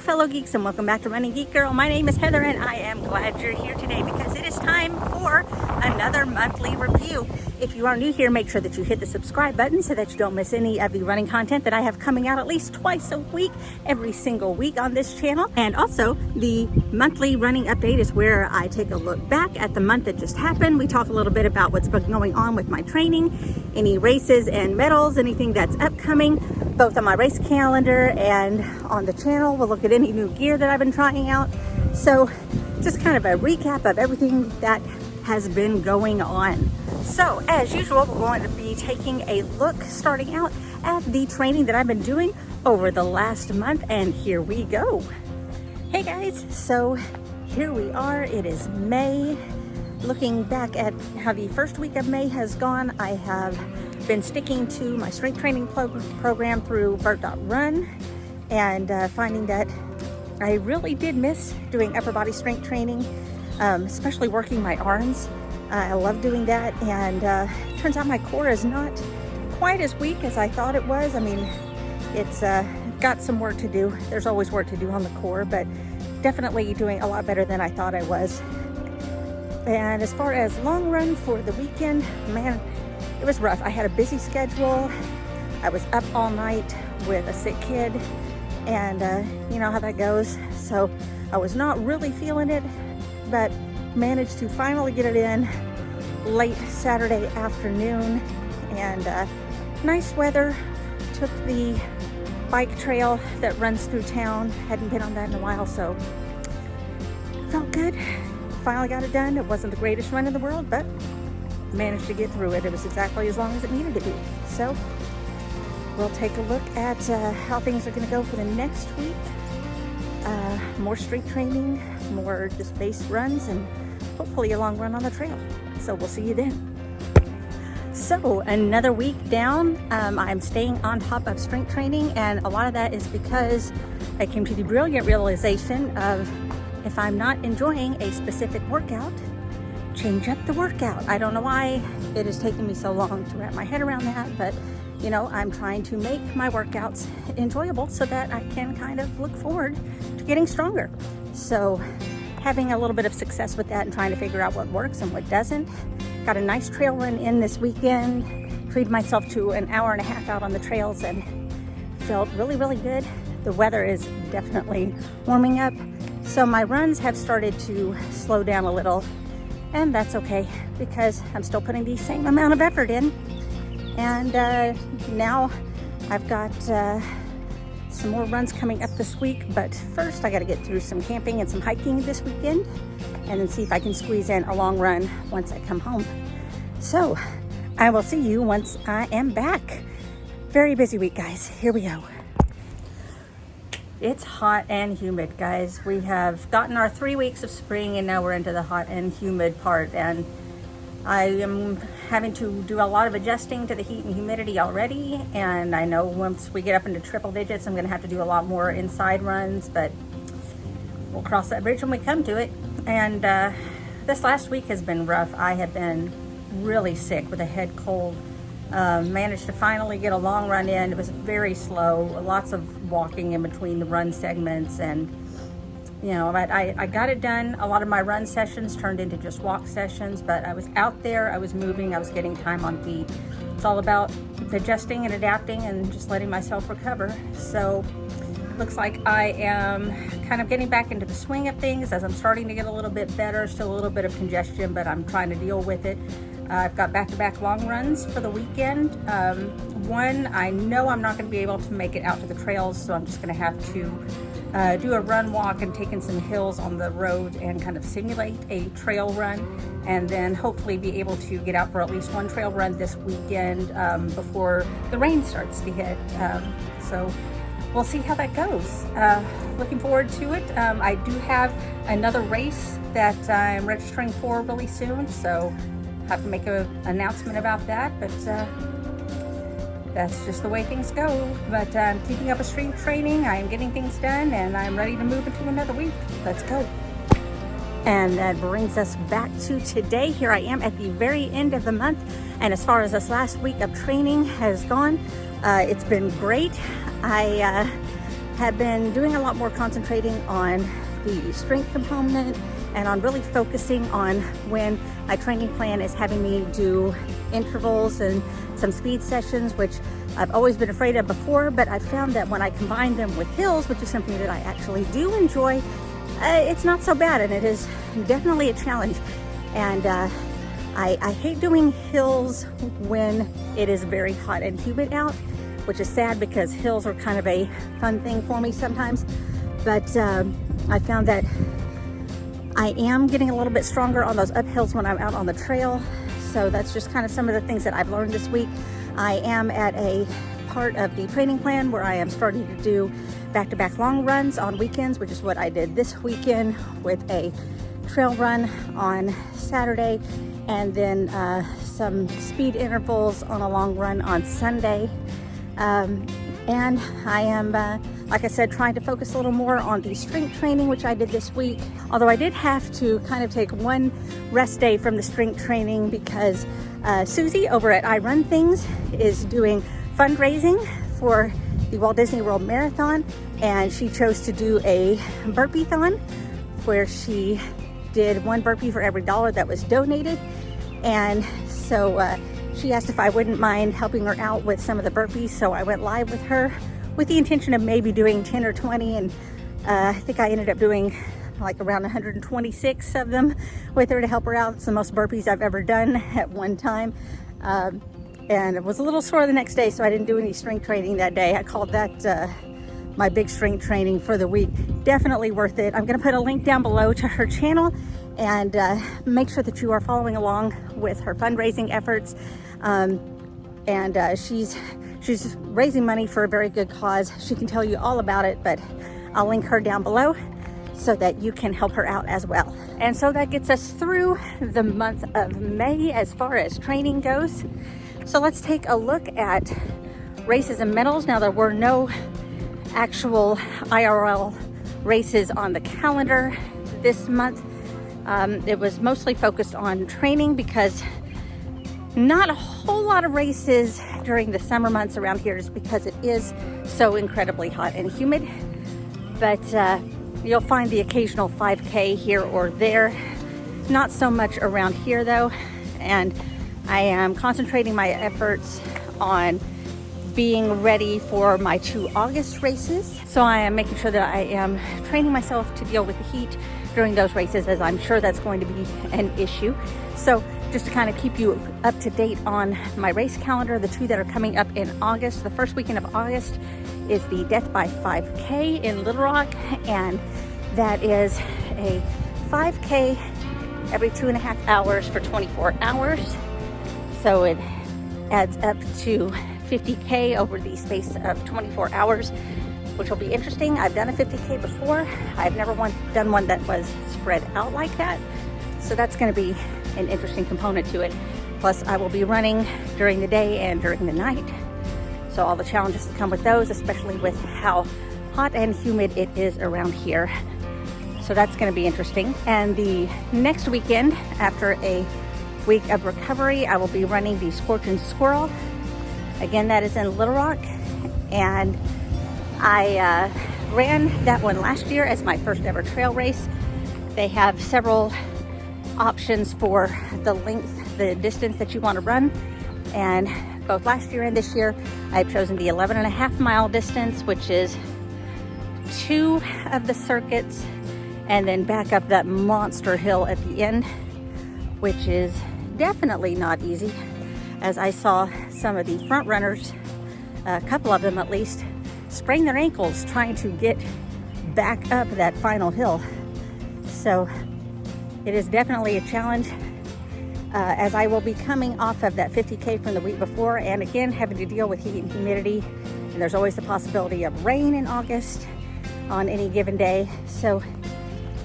fellow geeks, and welcome back to Running Geek Girl. My name is Heather and I am glad you're here today because it is time for another monthly review. If you are new here, make sure that you hit the subscribe button so that you don't miss any of the running content that I have coming out at least twice a week, every single week on this channel. And also the monthly running update is where I take a look back at the month that just happened. We talk a little bit about what's been going on with my training, any races and medals, anything that's upcoming, both on my race calendar and on the channel. We'll look at any new gear that I've been trying out. So just kind of a recap of everything that has been going on. So as usual, we're going to be taking a look starting out at the training that I've been doing over the last month, and here we go. Hey guys, so here we are. It is May. Looking back at how the first week of May has gone, I have been sticking to my strength training program through Vert.Run and finding that I really did miss doing upper body strength training, especially working my arms. I love doing that, and turns out my core is not quite as weak as I thought it was. I mean, it's got some work to do. There's always work to do on the core, but definitely doing a lot better than I thought I was. And as far as long run for the weekend, man, it was rough. I had a busy schedule. I was up all night with a sick kid, and you know how that goes. So I was not really feeling it, but managed to finally get it in late Saturday afternoon, and nice weather. Took the bike trail that runs through town. Hadn't been on that in a while, so felt good. Finally got it done. It wasn't the greatest run in the world, but managed to get through it. It was exactly as long as it needed to be. So we'll take a look at how things are going to go for the next week. More strength training, more just base runs, and hopefully a long run on the trail. So we'll see you then. So another week down. I'm staying on top of strength training, and a lot of that is because I came to the brilliant realization of if I'm not enjoying a specific workout, change up the workout. I don't know why it has taken me so long to wrap my head around that, but you know, I'm trying to make my workouts enjoyable so that I can kind of look forward to getting stronger. So having a little bit of success with that and trying to figure out what works and what doesn't. Got a nice trail run in this weekend. Treated myself to an hour and a half out on the trails and felt really, really good. The weather is definitely warming up, so my runs have started to slow down a little, and that's okay because I'm still putting the same amount of effort in. And now I've got some more runs coming up this week, but first I got to get through some camping and some hiking this weekend, and then see if I can squeeze in a long run once I come home. So I will see you once I am back. Very busy week, guys. Here we go. It's hot and humid, guys. We have gotten our 3 weeks of spring, and now we're into the hot and humid part, and I am having to do a lot of adjusting to the heat and humidity already, and I know once we get up into triple digits, I'm going to have to do a lot more inside runs, but we'll cross that bridge when we come to it. And this last week has been rough. I have been really sick with a head cold. Managed to finally get a long run in. It was very slow, lots of walking in between the run segments, and you know, but I got it done. A lot of my run sessions turned into just walk sessions, but I was out there, I was moving, I was getting time on feet. It's all about adjusting and adapting and just letting myself recover. So looks like I am kind of getting back into the swing of things as I'm starting to get a little bit better. Still a little bit of congestion, but I'm trying to deal with it. I've got back-to-back long runs for the weekend. One, I know I'm not going to be able to make it out to the trails, so I'm just going to have to do a run walk and take in some hills on the road and kind of simulate a trail run, and then hopefully be able to get out for at least one trail run this weekend before the rain starts to hit. So we'll see how that goes. Looking forward to it. I do have another race that I'm registering for really soon, so have to make an announcement about that, but that's just the way things go. But I'm keeping up with strength training, I'm getting things done, and I'm ready to move into another week. Let's go. And that brings us back to today. Here I am at the very end of the month, and as far as this last week of training has gone, it's been great. I have been doing a lot more concentrating on the strength component and on really focusing on when my training plan is having me do intervals and some speed sessions, which I've always been afraid of before, but I found that when I combine them with hills, which is something that I actually do enjoy, it's not so bad, and it is definitely a challenge. And I hate doing hills when it is very hot and humid out, which is sad because hills are kind of a fun thing for me sometimes. But I found that I am getting a little bit stronger on those uphills when I'm out on the trail. So that's just kind of some of the things that I've learned this week. I am at a part of the training plan where I am starting to do back-to-back long runs on weekends, which is what I did this weekend with a trail run on Saturday, and then some speed intervals on a long run on Sunday. And I am, like I said, trying to focus a little more on the strength training, which I did this week. Although I did have to kind of take one rest day from the strength training because Susie over at I Run Things is doing fundraising for the Walt Disney World Marathon, and she chose to do a burpee-thon where she did one burpee for every $1 that was donated. And so she asked if I wouldn't mind helping her out with some of the burpees, so I went live with her with the intention of maybe doing 10 or 20, and I think I ended up doing like around 126 of them with her to help her out. It's the most burpees I've ever done at one time. And it was a little sore the next day, so I didn't do any strength training that day. I called that my big strength training for the week. Definitely worth it. I'm gonna put a link down below to her channel, and make sure that you are following along with her fundraising efforts. She's raising money for a very good cause. She can tell you all about it, but I'll link her down below so that you can help her out as well. And so that gets us through the month of May as far as training goes. So let's take a look at races and medals. Now, there were no actual IRL races on the calendar this month. It was mostly focused on training because not a whole lot of races during the summer months around here, just because it is so incredibly hot and humid. But you'll find the occasional 5K here or there. Not so much around here though. And I am concentrating my efforts on being ready for my 2 August races. So I am making sure that I am training myself to deal with the heat during those races, as I'm sure that's going to be an issue. So just to kind of keep you up to date on my race calendar, the 2 that are coming up in August. The first weekend of August is the Death by 5K in Little Rock, and that is a 5K every 2.5 hours for 24 hours. So it adds up to 50K over the space of 24 hours, which will be interesting. I've done a 50K before. I've never done one that was spread out like that. So that's going to be an interesting component to it. Plus, I will be running during the day and during the night. So all the challenges that come with those, especially with how hot and humid it is around here. So that's going to be interesting. And the next weekend, after a week of recovery, I will be running the Scorchin Squirrel. Again, that is in Little Rock. And I ran that one last year as my first ever trail race. They have several options for the length, the distance that you want to run. And both last year and this year, I've chosen the 11.5 mile distance, which is 2 of the circuits, and then back up that monster hill at the end, which is definitely not easy, as I saw some of the front runners, a couple of them at least, sprain their ankles trying to get back up that final hill. So it is definitely a challenge, as I will be coming off of that 50K from the week before, and again having to deal with heat and humidity, and there's always the possibility of rain in August on any given day. So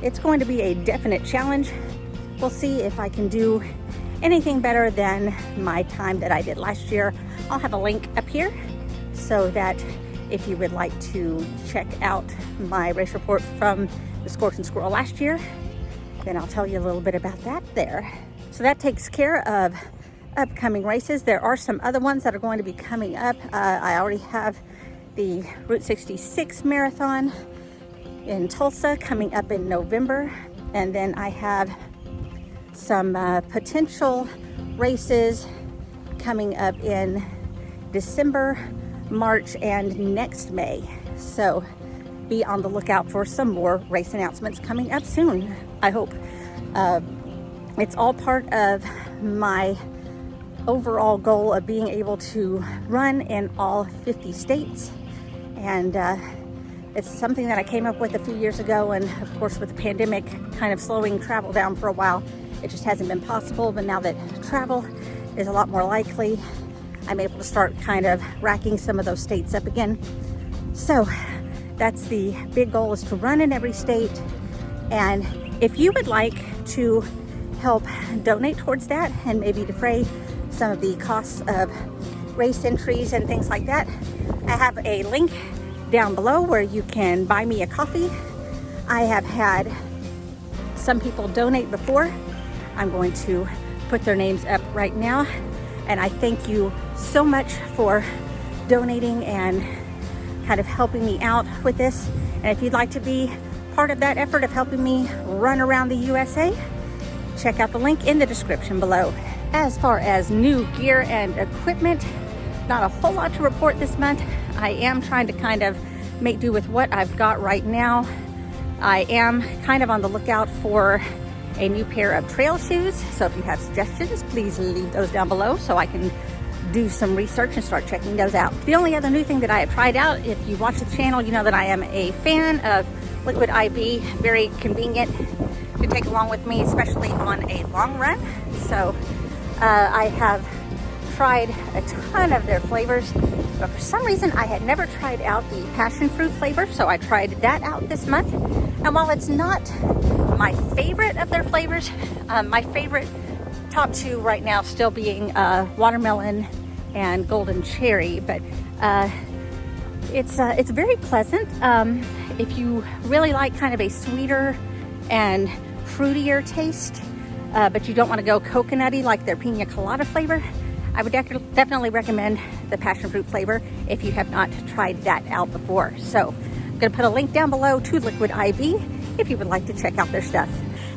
it's going to be a definite challenge. We'll see if I can do anything better than my time that I did last year. I'll have a link up here so that if you would like to check out my race report from the Scorchin Squirrel last year, then I'll tell you a little bit about that there. So that takes care of upcoming races. There are some other ones that are going to be coming up. I already have the Route 66 Marathon in Tulsa coming up in November. And then I have some potential races coming up in December, March, and next May. So be on the lookout for some more race announcements coming up soon, I hope. It's all part of my overall goal of being able to run in all 50 states. And it's something that I came up with a few years ago, and of course with the pandemic kind of slowing travel down for a while, it just hasn't been possible. But now that travel is a lot more likely, I'm able to start kind of racking some of those states up again. So that's the big goal, is to run in every state. And if you would like to help donate towards that and maybe defray some of the costs of race entries and things like that, I have a link down below where you can buy me a coffee. I have had some people donate before. I'm going to put their names up right now, and I thank you so much for donating and kind of helping me out with this. And if you'd like to be part of that effort of helping me run around the USA, check out the link in the description below. As far as new gear and equipment, not a whole lot to report this month. I am trying to kind of make do with what I've got right now. I am kind of on the lookout for a new pair of trail shoes. So if you have suggestions, please leave those down below so I can do some research and start checking those out. The only other new thing that I have tried out, if you watch the channel, you know that I am a fan of liquid IV. Very convenient to take along with me, especially on a long run. So I have tried a ton of their flavors, but for some reason I had never tried out the passion fruit flavor, so I tried that out this month. And while it's not my favorite of their flavors, my favorite top two right now still being watermelon and golden cherry, but it's very pleasant. If you really like kind of a sweeter and fruitier taste, but you don't want to go coconutty like their pina colada flavor, I would definitely recommend the passion fruit flavor if you have not tried that out before. So I'm going to put a link down below to Liquid IV if you would like to check out their stuff.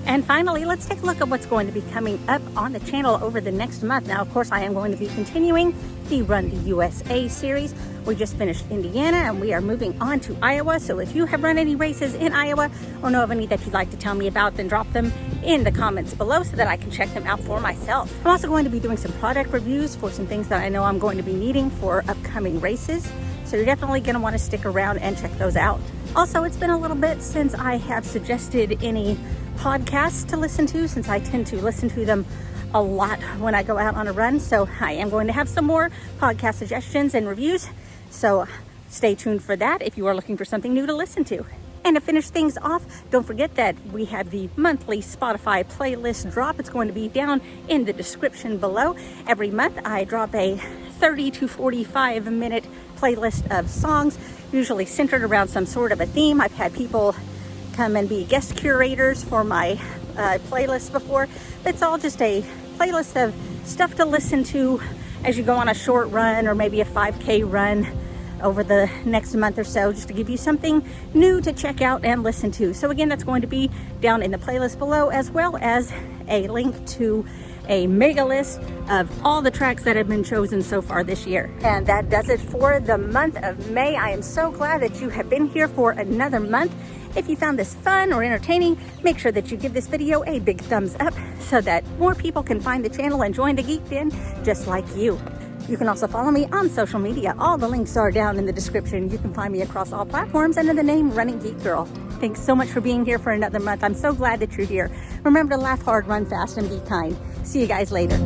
And finally, let's take a look at what's going to be coming up on the channel over the next month. Now, of course, I am going to be continuing the Run the USA series. We just finished Indiana and we are moving on to Iowa. So if you have run any races in Iowa or know of any that you'd like to tell me about, then drop them in the comments below so that I can check them out for myself. I'm also going to be doing some product reviews for some things that I know I'm going to be needing for upcoming races. So you're definitely going to want to stick around and check those out. Also, it's been a little bit since I have suggested any podcasts to listen to, since I tend to listen to them a lot when I go out on a run. So I am going to have some more podcast suggestions and reviews. So stay tuned for that if you are looking for something new to listen to. And to finish things off, don't forget that we have the monthly Spotify playlist drop. It's going to be down in the description below. Every month I drop a 30 to 45 minute playlist of songs, usually centered around some sort of a theme. I've had people come and be guest curators for my playlist before. It's all just a playlist of stuff to listen to as you go on a short run or maybe a 5K run over the next month or so, just to give you something new to check out and listen to. So again, that's going to be down in the playlist below, as well as a link to a mega list of all the tracks that have been chosen so far this year. And that does it for the month of May. I am so glad that you have been here for another month. If you found this fun or entertaining, make sure that you give this video a big thumbs up so that more people can find the channel and join the Geek Den just like you. You can also follow me on social media. All the links are down in the description. You can find me across all platforms under the name Running Geek Girl. Thanks so much for being here for another month. I'm so glad that you're here. Remember to laugh hard, run fast, and be kind. See you guys later.